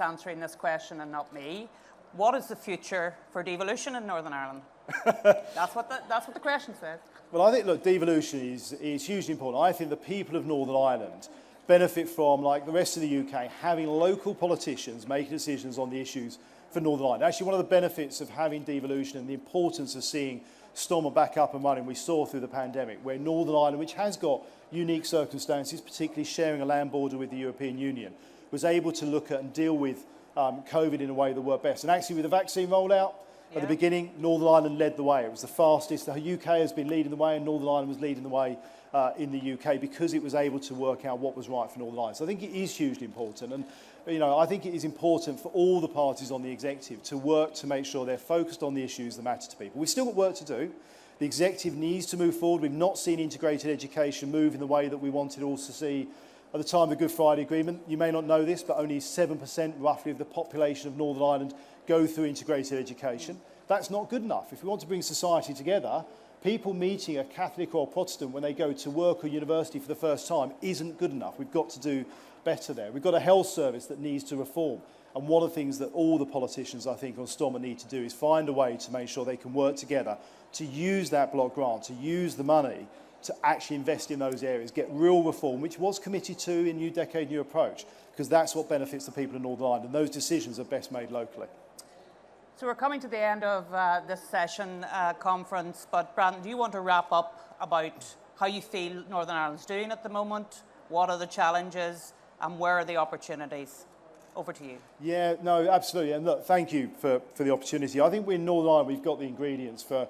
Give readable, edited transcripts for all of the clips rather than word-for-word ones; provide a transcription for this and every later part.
answering this question and not me. What is the future for devolution in Northern Ireland? That's what the question says. Well, I think, look, devolution is hugely important. I think the people of Northern Ireland benefit from, like the rest of the UK, having local politicians making decisions on the issues for Northern Ireland. Actually, one of the benefits of having devolution and the importance of seeing Stormont back up and running, we saw through the pandemic, where Northern Ireland, which has got unique circumstances, particularly sharing a land border with the European Union, was able to look at and deal with COVID in a way that worked best. And actually, with the vaccine rollout, at the beginning, Northern Ireland led the way. It was the fastest. The UK has been leading the way, and Northern Ireland was leading the way in the UK because it was able to work out what was right for Northern Ireland. So I think it is hugely important. And I think it is important for all the parties on the executive to work to make sure they're focused on the issues that matter to people. We've still got work to do. The executive needs to move forward. We've not seen integrated education move in the way that we wanted also to see at the time of the Good Friday Agreement. You may not know this, but only 7% roughly of the population of Northern Ireland go through integrated education. That's not good enough. If we want to bring society together, people meeting a Catholic or a Protestant when they go to work or university for the first time isn't good enough. We've got to do better there. We've got a health service that needs to reform. And one of the things that all the politicians, I think, on Stormont need to do is find a way to make sure they can work together to use that block grant, to use the money to actually invest in those areas, get real reform, which was committed to in New Decade, New Approach, because that's what benefits the people of Northern Ireland, and those decisions are best made locally. So we're coming to the end of this session conference, but Brandon, do you want to wrap up about how you feel Northern Ireland's doing at the moment? What are the challenges and where are the opportunities? Over to you. Yeah, no, absolutely. And look, thank you for the opportunity. I think we're in Northern Ireland, we've got the ingredients for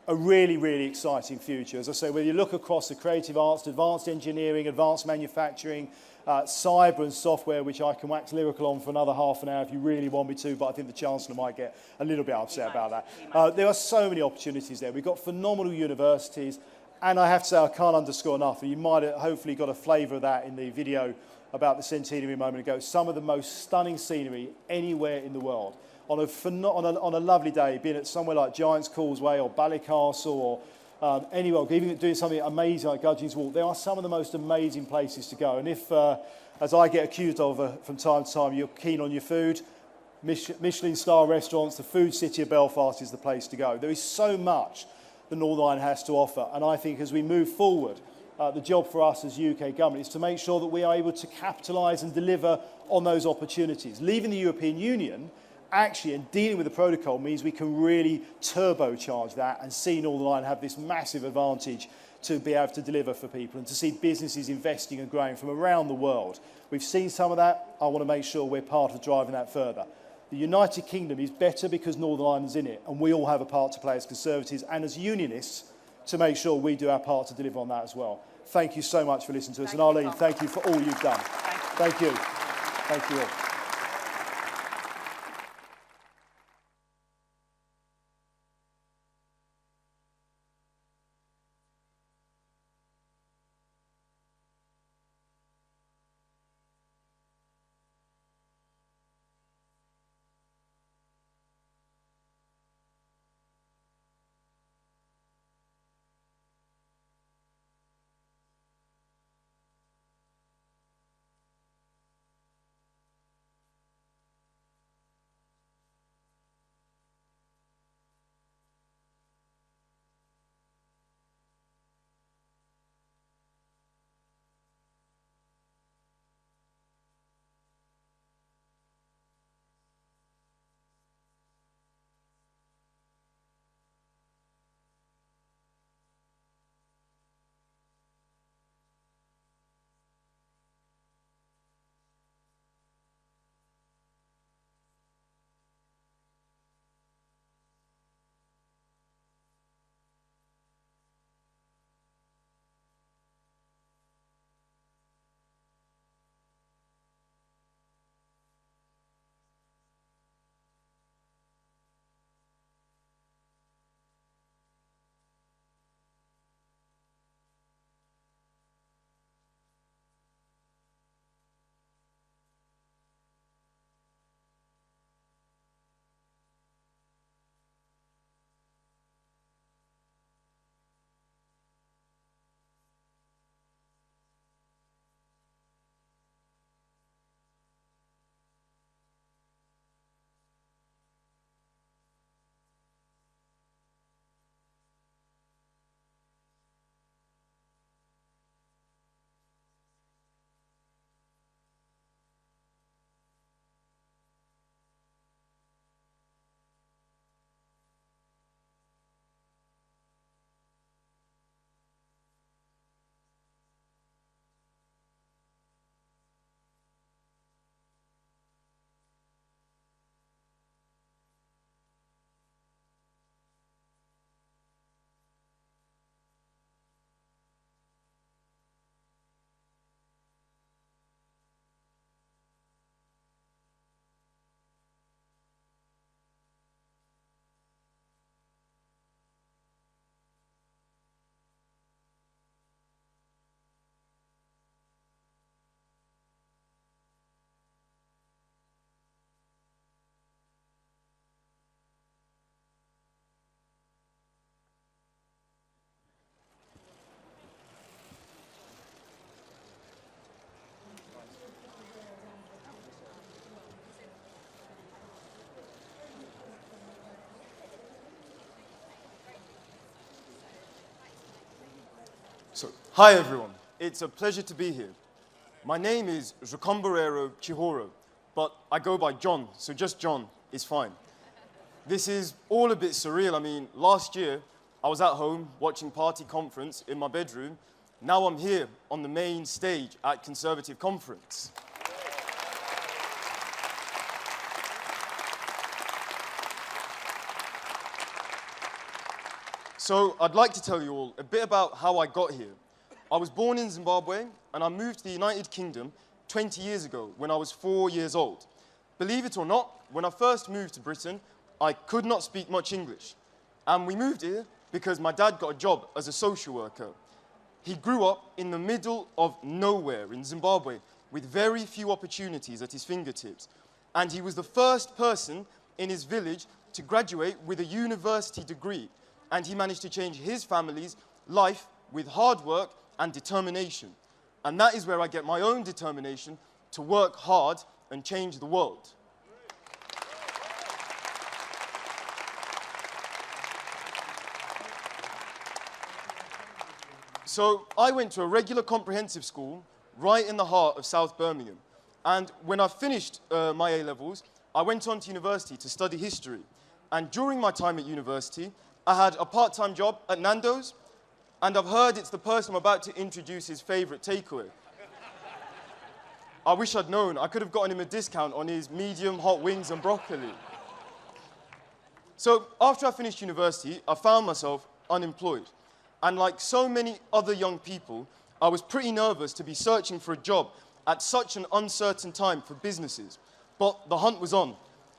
a really, really exciting future. As I say, when you look across the creative arts, advanced engineering, advanced manufacturing, cyber and software, which I can wax lyrical on for another half an hour if you really want me to, but I think the Chancellor might get a little bit upset about that. There are so many opportunities there. We've got phenomenal universities, and I have to say, I can't underscore enough, and you might have hopefully got a flavour of that in the video about the centenary a moment ago. Some of the most stunning scenery anywhere in the world. On a lovely day, being at somewhere like Giant's Causeway or Ballycastle or anywhere, even doing something amazing like Gudgeon's Walk, there are some of the most amazing places to go. And if, as I get accused of from time to time, you're keen on your food, Michelin-star restaurants, the food city of Belfast is the place to go. There is so much the Northern Ireland has to offer. And I think as we move forward, the job for us as UK government is to make sure that we are able to capitalise and deliver on those opportunities. Leaving the European Union, actually, and dealing with the protocol means we can really turbocharge that and see Northern Ireland have this massive advantage to be able to deliver for people and to see businesses investing and growing from around the world. We've seen some of that. I want to make sure we're part of driving that further. The United Kingdom is better because Northern Ireland's in it, and we all have a part to play as Conservatives and as Unionists to make sure we do our part to deliver on that as well. Thank you so much for listening to us. And Arlene, thank you for all you've done. Thank you. Thank you all. Hi everyone, it's a pleasure to be here. My name is Jokomborero Chihoro, but I go by John, so just John is fine. This is all a bit surreal. I mean, last year I was at home watching Party Conference in my bedroom. Now I'm here on the main stage at Conservative Conference. So I'd like to tell you all a bit about how I got here. I was born in Zimbabwe and I moved to the United Kingdom 20 years ago when I was 4 years old. Believe it or not, when I first moved to Britain, I could not speak much English. And we moved here because my dad got a job as a social worker. He grew up in the middle of nowhere in Zimbabwe with very few opportunities at his fingertips. And he was the first person in his village to graduate with a university degree. And he managed to change his family's life with hard work and determination. And that is where I get my own determination to work hard and change the world. So I went to a regular comprehensive school right in the heart of South Birmingham. And when I finished my A-levels, I went on to university to study history. And during my time at university, I had a part-time job at Nando's, and I've heard it's the person I'm about to introduce his favourite takeaway. I wish I'd known. I could have gotten him a discount on his medium hot wings and broccoli. So after I finished university, I found myself unemployed. And like so many other young people, I was pretty nervous to be searching for a job at such an uncertain time for businesses. But the hunt was on.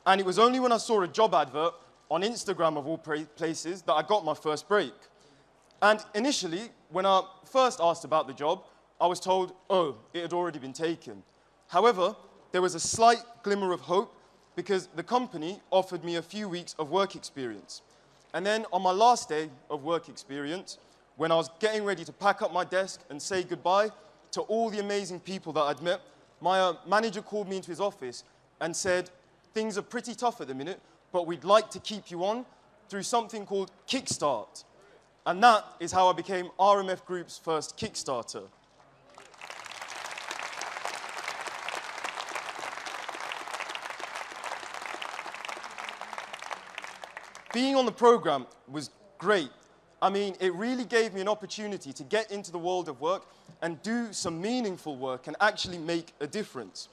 And it was only when I saw a job advert on Instagram of all places that I got my first break. And initially, when I first asked about the job, I was told, oh, it had already been taken. However, there was a slight glimmer of hope because the company offered me a few weeks of work experience. And then on my last day of work experience, when I was getting ready to pack up my desk and say goodbye to all the amazing people that I'd met, my manager called me into his office and said, things are pretty tough at the minute, but we'd like to keep you on through something called Kickstart. And that is how I became RMF Group's first Kickstarter. Being on the program was great. I mean, it really gave me an opportunity to get into the world of work and do some meaningful work and actually make a difference.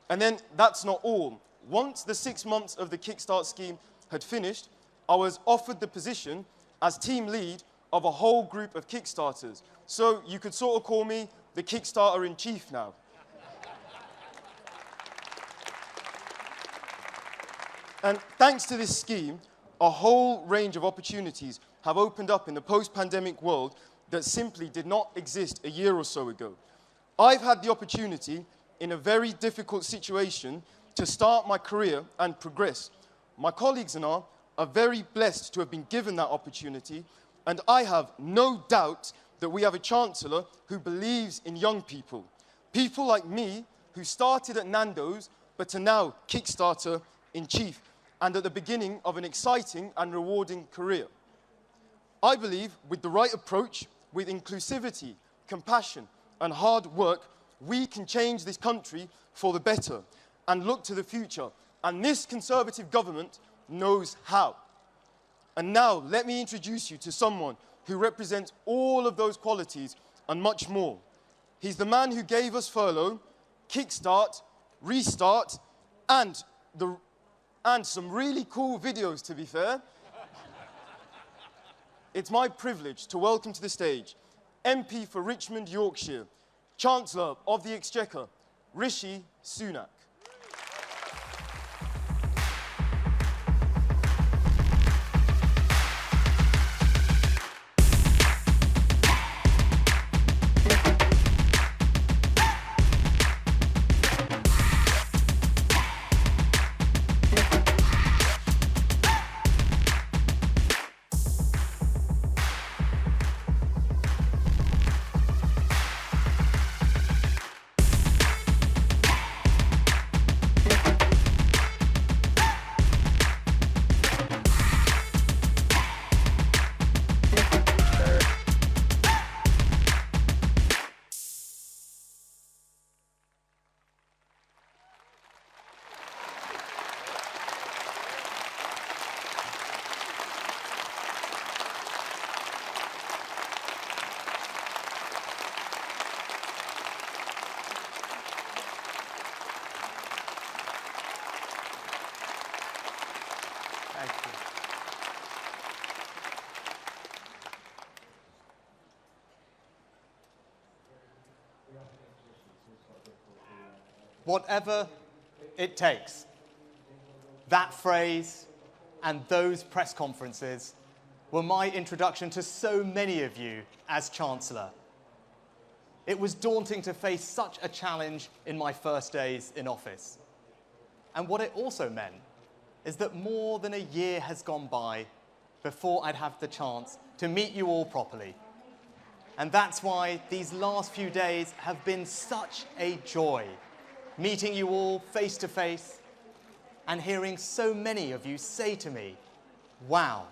And then that's not all. Once the 6 months of the Kickstart scheme had finished, I was offered the position as team lead of a whole group of Kickstarters. So you could sort of call me the Kickstarter-in-chief now. And thanks to this scheme, a whole range of opportunities have opened up in the post-pandemic world that simply did not exist a year or so ago. I've had the opportunity, in a very difficult situation, to start my career and progress. My colleagues and I are very blessed to have been given that opportunity, and I have no doubt that we have a Chancellor who believes in young people. People like me who started at Nando's but are now Kickstarter-in-chief and at the beginning of an exciting and rewarding career. I believe with the right approach, with inclusivity, compassion and hard work, we can change this country for the better and look to the future. And this Conservative government knows how. And now, let me introduce you to someone who represents all of those qualities and much more. He's the man who gave us furlough, Kickstart, Restart, and some really cool videos, to be fair. It's my privilege to welcome to the stage MP for Richmond, Yorkshire, Chancellor of the Exchequer, Rishi Sunak. Thank you. Whatever it takes. That phrase and those press conferences were my introduction to so many of you as Chancellor. It was daunting to face such a challenge in my first days in office. And what it also meant is that more than a year has gone by before I'd have the chance to meet you all properly. And that's why these last few days have been such a joy, meeting you all face to face and hearing so many of you say to me, "Wow,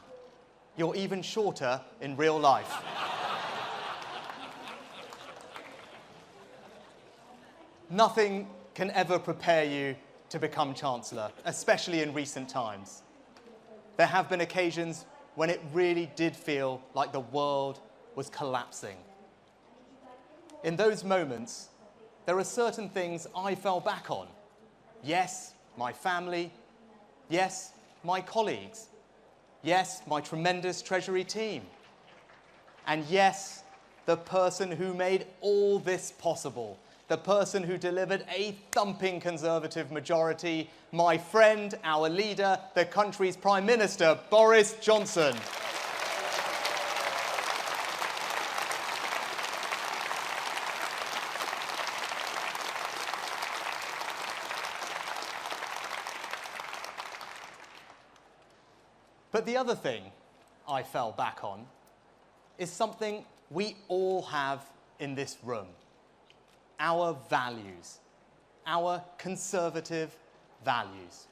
you're even shorter in real life." Nothing can ever prepare you to become Chancellor, especially in recent times. There have been occasions when it really did feel like the world was collapsing. In those moments, there are certain things I fell back on. Yes, my family. Yes, my colleagues. Yes, my tremendous Treasury team. And yes, the person who made all this possible, the person who delivered a thumping Conservative majority, my friend, our leader, the country's Prime Minister, Boris Johnson. But the other thing I fell back on is something we all have in this room. Our values, our conservative values.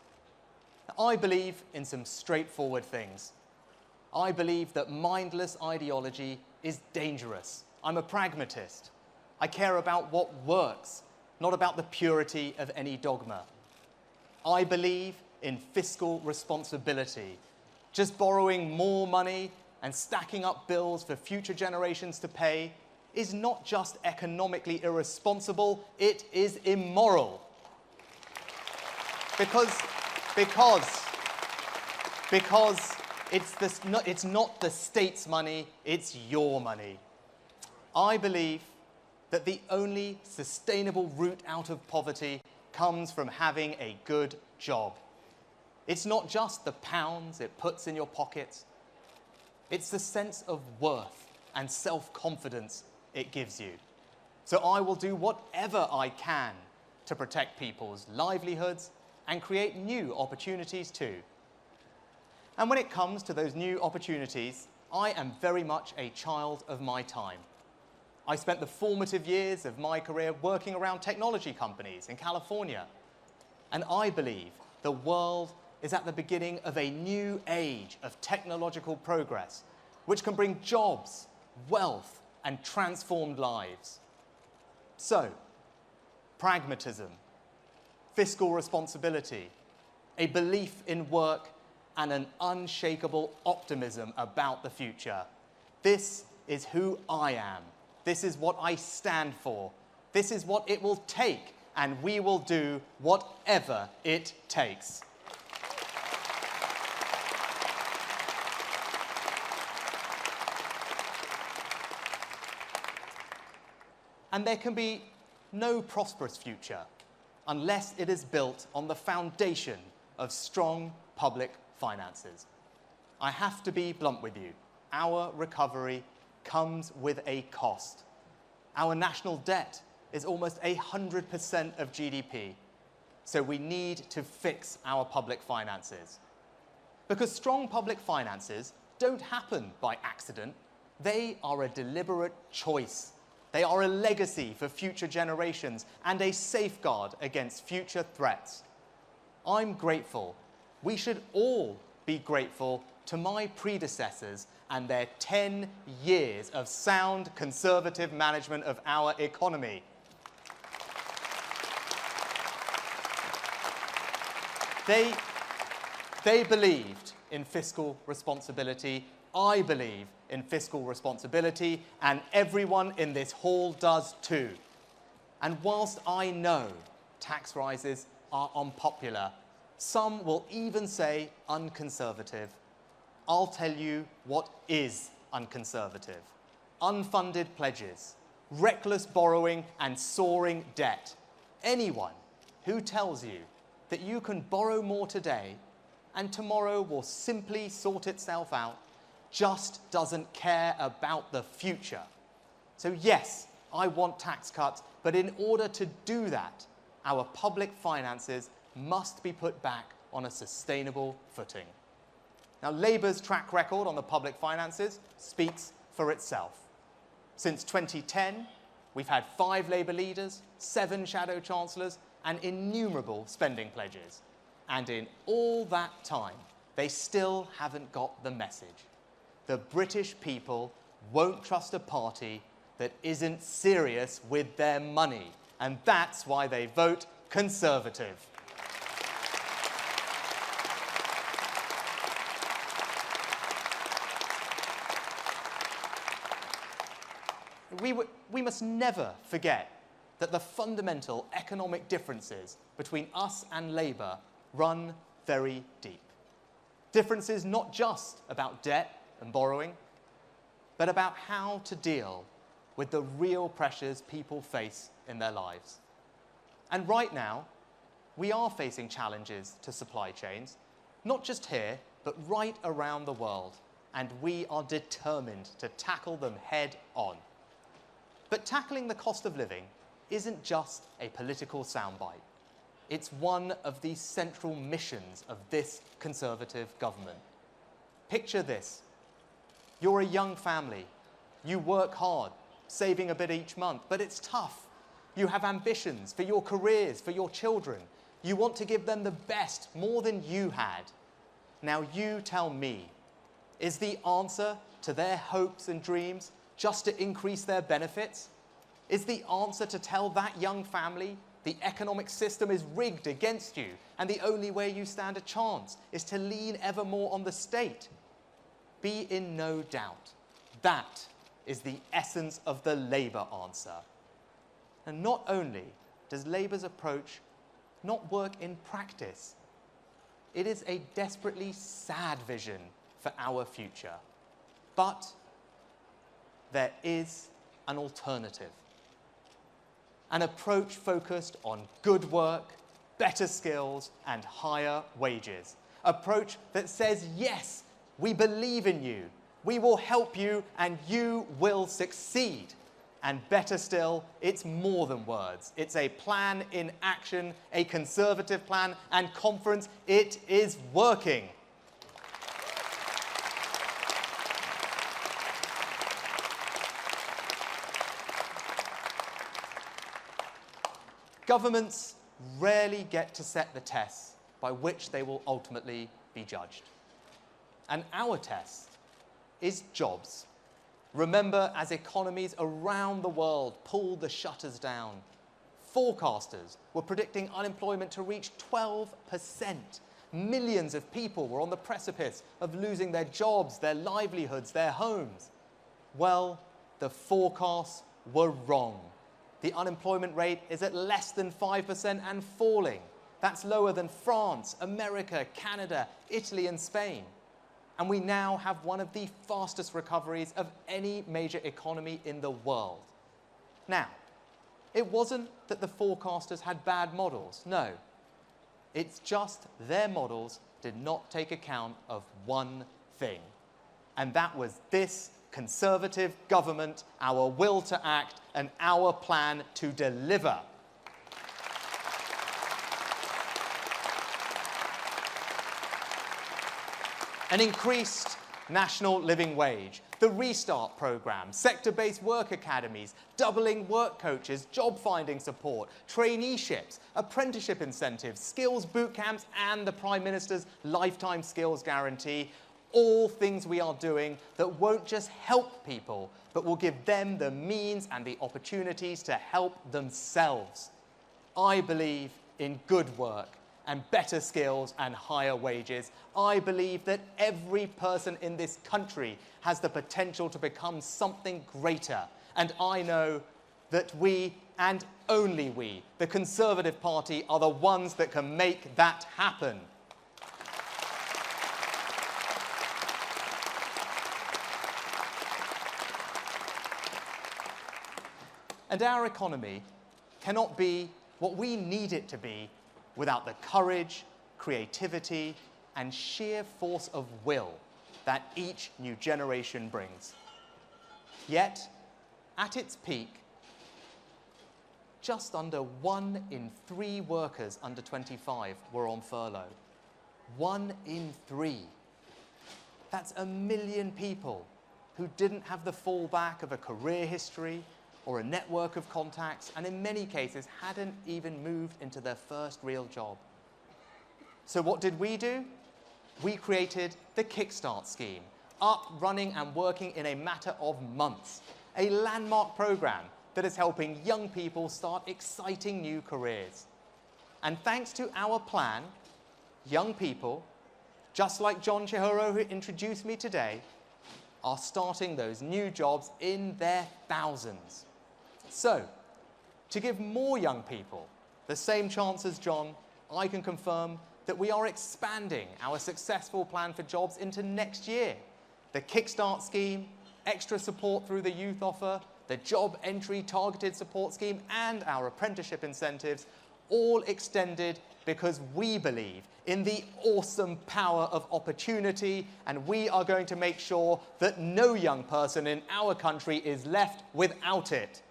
I believe in some straightforward things. I believe that mindless ideology is dangerous. I'm a pragmatist. I care about what works, not about the purity of any dogma. I believe in fiscal responsibility. Just borrowing more money and stacking up bills for future generations to pay is not just economically irresponsible, it is immoral. Because it's not the state's money, it's your money. I believe that the only sustainable route out of poverty comes from having a good job. It's not just the pounds it puts in your pocket. It's the sense of worth and self-confidence it gives you. So I will do whatever I can to protect people's livelihoods and create new opportunities too. And when it comes to those new opportunities, I am very much a child of my time. I spent the formative years of my career working around technology companies in California. And I believe the world is at the beginning of a new age of technological progress, which can bring jobs, wealth, and transformed lives. So, pragmatism, fiscal responsibility, a belief in work, and an unshakable optimism about the future. This is who I am. This is what I stand for. This is what it will take, and we will do whatever it takes. And there can be no prosperous future unless it is built on the foundation of strong public finances. I have to be blunt with you. Our recovery comes with a cost. Our national debt is almost 100% of GDP, so we need to fix our public finances. Because strong public finances don't happen by accident. They are a deliberate choice. They are a legacy for future generations and a safeguard against future threats. I'm grateful. We should all be grateful to my predecessors and their 10 years of sound conservative management of our economy. They believed in fiscal responsibility. I believe in fiscal responsibility, and everyone in this hall does too. And whilst I know tax rises are unpopular, Some will even say unconservative. I'll tell you what is unconservative. Unfunded pledges, reckless borrowing and soaring debt. Anyone who tells you that you can borrow more today and tomorrow will simply sort itself out just doesn't care about the future. So yes, I want tax cuts, but in order to do that, our public finances must be put back on a sustainable footing. Now, Labour's track record on the public finances speaks for itself. Since 2010, we've had 5 Labour leaders, 7 shadow chancellors, and innumerable spending pledges. And in all that time, they still haven't got the message. The British people won't trust a party that isn't serious with their money. And that's why they vote Conservative. We must never forget that the fundamental economic differences between us and Labour run very deep. Differences not just about debt and borrowing, but about how to deal with the real pressures people face in their lives. And right now, we are facing challenges to supply chains, not just here, but right around the world, and we are determined to tackle them head on. But tackling the cost of living isn't just a political soundbite. It's one of the central missions of this Conservative government. Picture this. You're a young family. You work hard, saving a bit each month, but it's tough. You have ambitions for your careers, for your children. You want to give them the best, more than you had. Now you tell me, is the answer to their hopes and dreams just to increase their benefits? Is the answer to tell that young family the economic system is rigged against you and the only way you stand a chance is to lean ever more on the state? Be in no doubt, that is the essence of the Labour answer. And not only does Labour's approach not work in practice, it is a desperately sad vision for our future. But there is an alternative. An approach focused on good work, better skills, and higher wages. Approach that says, yes, we believe in you, we will help you, and you will succeed. And better still, it's more than words. It's a plan in action, a Conservative plan, and conference, it is working. Governments rarely get to set the tests by which they will ultimately be judged. And our test is jobs. Remember, as economies around the world pulled the shutters down, forecasters were predicting unemployment to reach 12%. Millions of people were on the precipice of losing their jobs, their livelihoods, their homes. Well, the forecasts were wrong. The unemployment rate is at less than 5% and falling. That's lower than France, America, Canada, Italy, and Spain. And we now have one of the fastest recoveries of any major economy in the world. Now, it wasn't that the forecasters had bad models, no. It's just their models did not take account of one thing. And that was this Conservative government, our will to act, and our plan to deliver. An increased national living wage, the Restart programme, sector-based work academies, doubling work coaches, job-finding support, traineeships, apprenticeship incentives, skills boot camps, and the Prime Minister's lifetime skills guarantee. All things we are doing that won't just help people, but will give them the means and the opportunities to help themselves. I believe in good work and better skills and higher wages. I believe that every person in this country has the potential to become something greater. And I know that we, and only we, the Conservative Party, are the ones that can make that happen. And our economy cannot be what we need it to be without the courage, creativity, and sheer force of will that each new generation brings. Yet, at its peak, just under 1 in 3 workers under 25 were on furlough. 1 in 3. That's 1 million people who didn't have the fallback of a career history or a network of contacts, and in many cases hadn't even moved into their first real job. So what did we do? We created the Kickstart scheme, up, running and working in a matter of months. A landmark program that is helping young people start exciting new careers. And thanks to our plan, young people, just like John Chihuro, who introduced me today, are starting those new jobs in their thousands. So, to give more young people the same chance as John, I can confirm that we are expanding our successful plan for jobs into next year. The Kickstart scheme, extra support through the youth offer, the job entry targeted support scheme, and our apprenticeship incentives, all extended because we believe in the awesome power of opportunity, and we are going to make sure that no young person in our country is left without it.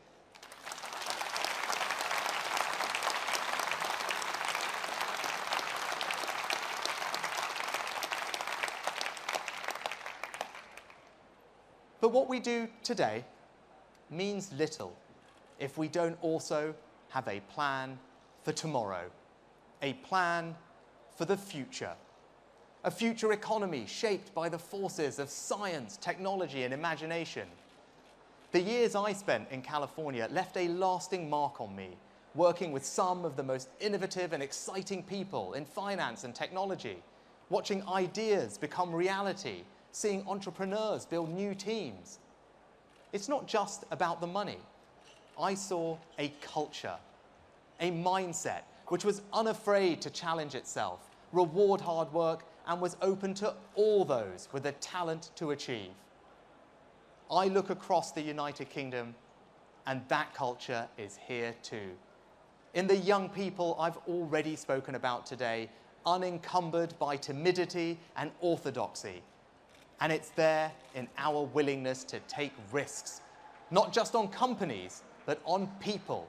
But what we do today means little if we don't also have a plan for tomorrow, a plan for the future, a future economy shaped by the forces of science, technology, and imagination. The years I spent in California left a lasting mark on me, working with some of the most innovative and exciting people in finance and technology, watching ideas become reality, seeing entrepreneurs build new teams. It's not just about the money. I saw a culture, a mindset which was unafraid to challenge itself, reward hard work, and was open to all those with the talent to achieve. I look across the United Kingdom, and that culture is here too. In the young people I've already spoken about today, unencumbered by timidity and orthodoxy. And it's there in our willingness to take risks, not just on companies, but on people.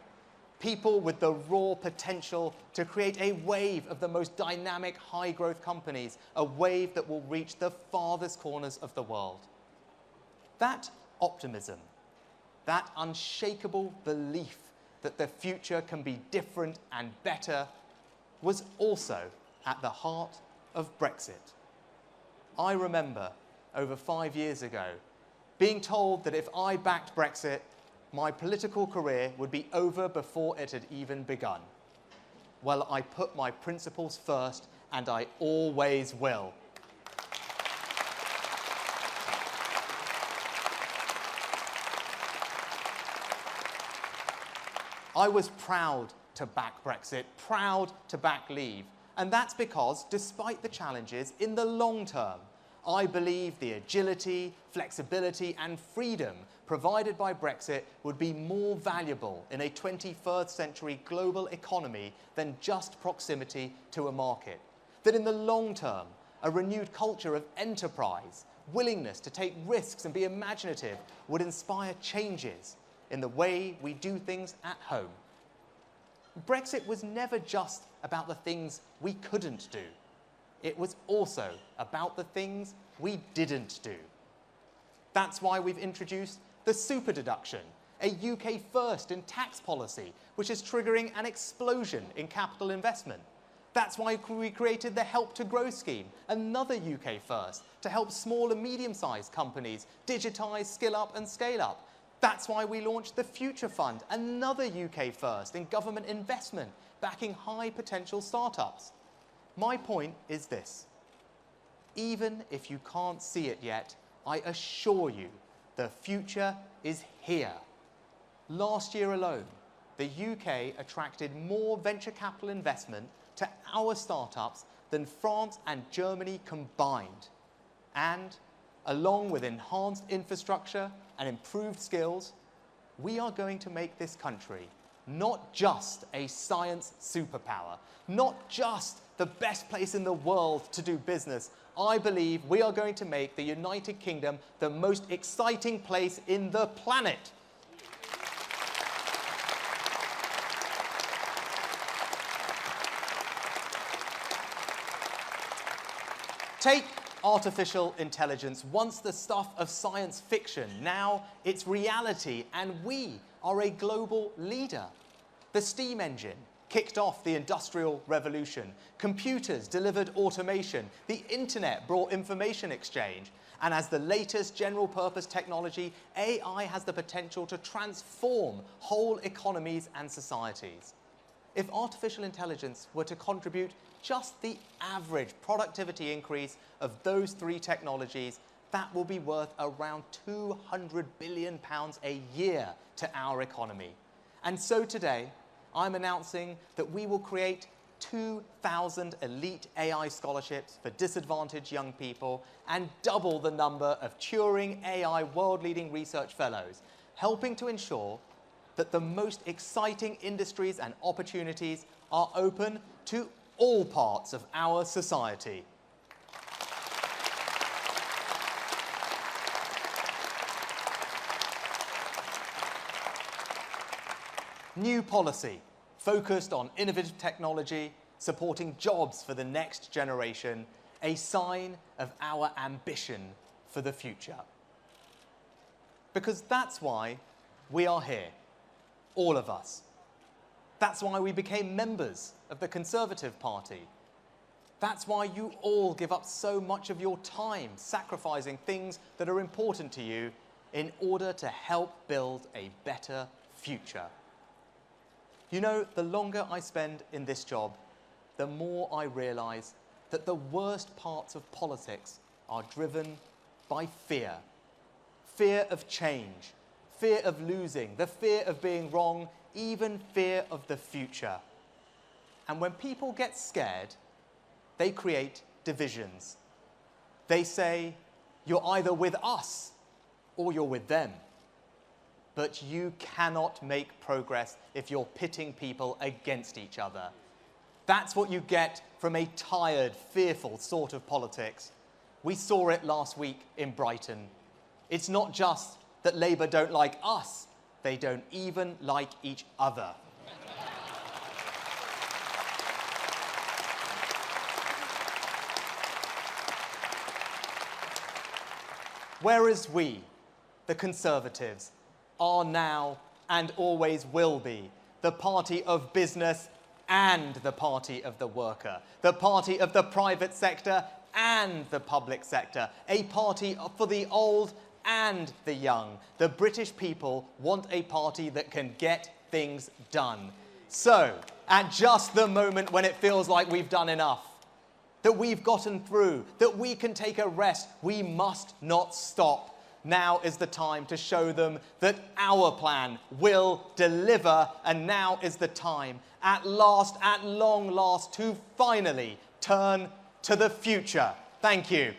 People with the raw potential to create a wave of the most dynamic, high-growth companies, a wave that will reach the farthest corners of the world. That optimism, that unshakable belief that the future can be different and better, was also at the heart of Brexit. I remember, over 5 years ago, being told that if I backed Brexit, my political career would be over before it had even begun. Well, I put my principles first, and I always will. I was proud to back Brexit, proud to back Leave, and that's because, despite the challenges, in the long term, I believe the agility, flexibility, and freedom provided by Brexit would be more valuable in a 21st century global economy than just proximity to a market. That in the long term, a renewed culture of enterprise, willingness to take risks and be imaginative would inspire changes in the way we do things at home. Brexit was never just about the things we couldn't do. It was also about the things we didn't do. That's why we've introduced the super deduction, a UK first in tax policy, which is triggering an explosion in capital investment. That's why we created the Help to Grow scheme, another UK first, to help small and medium-sized companies digitise, skill up and scale up. That's why we launched the Future Fund, another UK first in government investment, backing high potential startups. My point is this: even if you can't see it yet, I assure you the future is here. Last year alone, the UK attracted more venture capital investment to our startups than France and Germany combined. And along with enhanced infrastructure and improved skills, we are going to make this country not just a science superpower, not just the best place in the world to do business. I believe we are going to make the United Kingdom the most exciting place in the planet. Take artificial intelligence, once the stuff of science fiction. Now it's reality, and we are a global leader. The steam engine kicked off the Industrial Revolution. Computers delivered automation. The internet brought information exchange. And as the latest general-purpose technology, AI has the potential to transform whole economies and societies. If artificial intelligence were to contribute just the average productivity increase of those three technologies, that will be worth around £200 billion a year to our economy. And so today, I'm announcing that we will create 2,000 elite AI scholarships for disadvantaged young people and double the number of Turing AI world-leading research fellows, helping to ensure that the most exciting industries and opportunities are open to all parts of our society. New policy focused on innovative technology, supporting jobs for the next generation, a sign of our ambition for the future. Because that's why we are here, all of us. That's why we became members of the Conservative Party. That's why you all give up so much of your time sacrificing things that are important to you in order to help build a better future. You know, the longer I spend in this job, the more I realise that the worst parts of politics are driven by fear. Fear of change, fear of losing, the fear of being wrong, even fear of the future. And when people get scared, they create divisions. They say, you're either with us or you're with them. But you cannot make progress if you're pitting people against each other. That's what you get from a tired, fearful sort of politics. We saw it last week in Brighton. It's not just that Labour don't like us, they don't even like each other. Whereas we, the Conservatives, are now and always will be the party of business and the party of the worker, the party of the private sector and the public sector, a party for the old and the young. The British people want a party that can get things done. So, at just the moment when it feels like we've done enough, that we've gotten through, that we can take a rest, we must not stop. Now is the time to show them that our plan will deliver, and now is the time, at last, at long last, to finally turn to the future. Thank you.